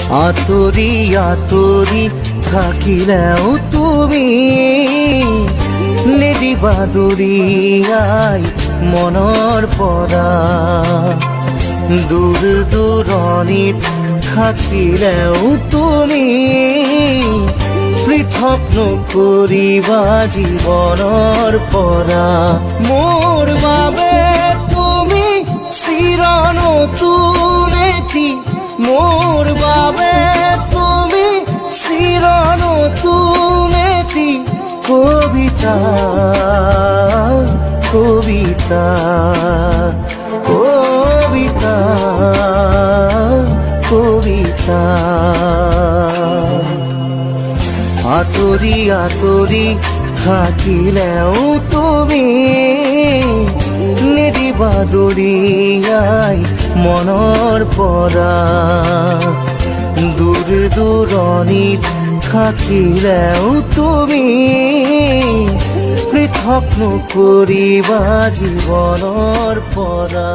আতৰি আতৰি থাকিলেও তুমি নিদিবা দূৰিয়াই মনৰ পৰা। দূৰ দূৰণিত থাকিলেও তুমি পৃথক নকৰিবা জীৱনৰ পৰা। মোৰ বাবে তুমি চিৰ নতুন এটি, মোৰ বাবে তুমি চিৰ নতুন এটি কবিতা কবিতা কবিতা কবিতা। আতৰি আতৰি থাকিলেও তুমি নিদিবা দূৰিয়াই মনৰ পৰা। দূৰ দূৰণিত থাকিলেও তুমি পৃথক নকৰিবা জীৱনৰ পৰা।